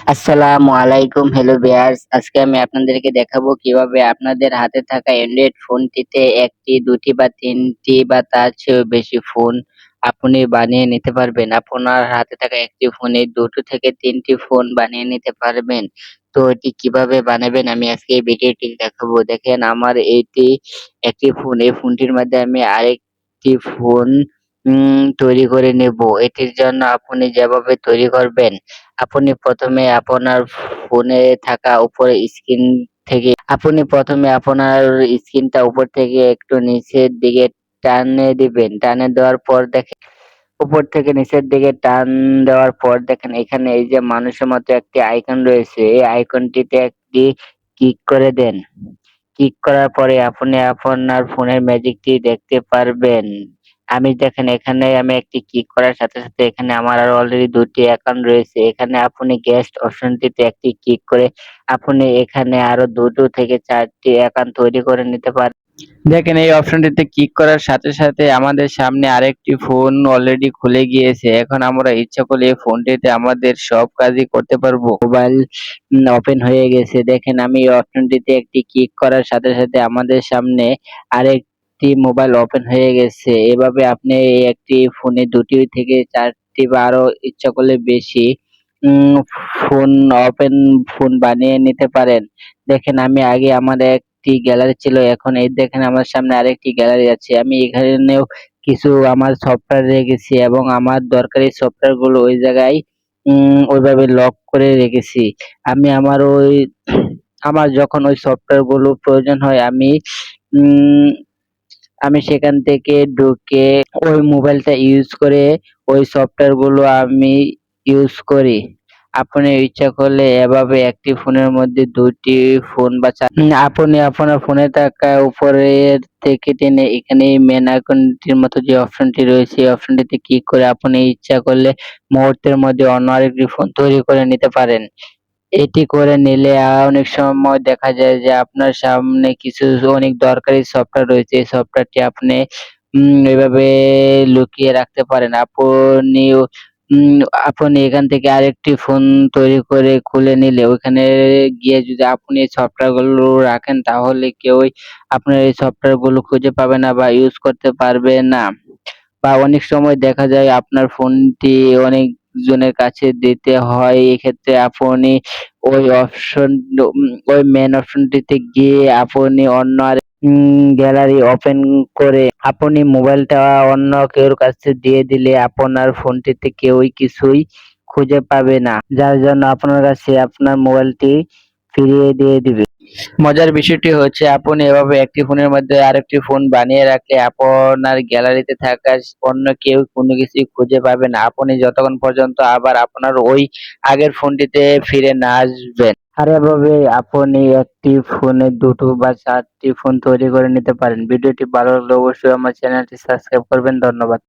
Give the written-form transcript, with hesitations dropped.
আসসালামু আলাইকুম, hello viewers. আজকে আমি আপনাদেরকে দেখাবো কিভাবে আপনাদের হাতে থাকা অ্যান্ড্রয়েড ফোনটিতে একটি, দুটি বা তিনটি বা তার চেয়েও বেশি ফোন আপনি বানিয়ে নিতে পারবেন। আপনার হাতে থাকা একটি ফোনে ২ থেকে ৩টি ফোন বানিয়ে নিতে পারবেন। তো এটি কিভাবে বানাবেন আমি আজকে এই ভিডিওটি দেখাবো। দেখেন আমার এটি একটি ফোন। এই ফোনটির মধ্যে আমি আরেকটি ফোন তৈরি করে নেব। এটির জন্য আপনি যেভাবে তৈরি করবেন, আপনি প্রথমে আপনার ফোনে থাকা উপরে স্ক্রিন থেকে আপনি প্রথমে আপনার স্ক্রিনটা উপর থেকে একটু নিচের দিকে টানে দিবেন। টানে দেওয়ার পর দেখেন উপর থেকে নিচের দিকে টান দেওয়ার পর দেখেন এখানে এই যে মানুষের মতো একটি আইকন রয়েছে। এই আইকনটিতে একটি ক্লিক করে দেন। ক্লিক করার পরে আপনি আপনার ফোনের ম্যাজিকটি দেখতে পারবেন। আমি দেখেন এখানে আমি একটি ক্লিক করার সাথে, সাথে এখানে আমার আরো অলরেডি ২ টি অ্যাকাউন্ট রয়েছে। এখানে আপনি গেস্ট অপশনটিতে একটি ক্লিক করে আপনি এখানে আরো ২ থেকে ৪ টি অ্যাকাউন্ট তৈরি করে নিতে পারেন। দেখেন এই অপশনটিতে ক্লিক করার সাথে, সাথে আমাদের সামনে আরেকটি ফোন অলরেডি খুলে গিয়েছে। এখন আমরা ইচ্ছা করলে এই ফোনটিতে আমাদের সব কাজই করতে পারবো। মোবাইল ওপেন হয়ে গেছে। দেখেন আমি এই অপশনটিতে একটি ক্লিক করার সাথে, সাথে আমাদের সামনে আরেকটি মোবাইল ওপেন হয়ে গেছে। এভাবে আপনি একটি ফোনে ২ থেকে ৪ টি বা আরো ইচ্ছা করলে বেশি উম ফোন ফোন বানিয়ে নিতে পারেন। দেখেন আমি আগে আমার একটি গ্যালারি ছিল, এখন এই দেখেন আমার সামনে আরেকটি গ্যালারি আছে। আমি এখানেও কিছু আমার সফটওয়্যার রেখেছি এবং আমার দরকারি সফটওয়্যার গুলো ওই জায়গায় ওইভাবে লক করে রেখেছি। আমি আমার যখন ওই সফটওয়্যার গুলো প্রয়োজন হয় উম আমি সেখান থেকে ঢুকে ওই মোবাইলটা ইউজ করে ওই সফটওয়্যার গুলো আমি ইউজ করি। আপনি ইচ্ছা করলে এভাবে একটি ফোনের মধ্যে ২ টি ফোন বা আপনি আপনার ফোনে থাকা উপরের থেকে টেনে এখানে মেইন আইকনটির মতো যে অপশনটি রয়েছে এই অপশনটিতে ক্লিক করে আপনি ইচ্ছা করলে মুহূর্তের মধ্যে অন্য আরেকটি ফোন তৈরি করে নিতে পারেন। এটি করে নিলে অনেক সময় দেখা যায় যে আপনার সামনে কিছু অনেক দরকারি সফটওয়্যার রয়েছে। এই সফটওয়্যারটি আপনি এভাবে লুকিয়ে রাখতে পারেন। উম আপনি এখান থেকে আরেকটি ফোন তৈরি করে খুলে নিলে ওইখানে গিয়ে যদি আপনি এই সফটওয়্যার গুলো রাখেন তাহলে কেউই আপনার এই সফটওয়্যার গুলো খুঁজে পাবে না বা ইউজ করতে পারবে না। বা অনেক সময় দেখা যায় আপনার ফোনটি অনেকজনের কাছে দিতে হয়। এক্ষেত্রে আপনি ওই অপশন ওই মেইন অপশনটিতে গিয়ে আপনি অন্য গ্যালারি ওপেন করে আপনি মোবাইলটা অন্য কেউর কাছে দিয়ে দিলে আপনার ফোনটিতে কেউই কিছুই খুঁজে পাবে না। যার জন্য আপনার কাছে আপনার মোবাইলটি ফিরিয়ে দিয়ে দিবে। মজার বিষয়টি হচ্ছে আপনি এভাবে একটি ফোনের মধ্যে আরেকটি ফোন বানিয়ে রাখলে আপনার গ্যালারিতে থাকা অন্য কেউ কোনো কিছুই খুঁজে পাবে না। আপনি যতক্ষণ পর্যন্ত আবার আপনার ওই আগের ফোনটিতে ফিরে না আসবেন। আর এভাবে আপনি একটি ফোনে ২ বা ৪ টি ফোন তৈরি করে নিতে পারেন। ভিডিওটি ভালো লাগলে অবশ্যই আমার চ্যানেলটি সাবস্ক্রাইব করবেন। ধন্যবাদ।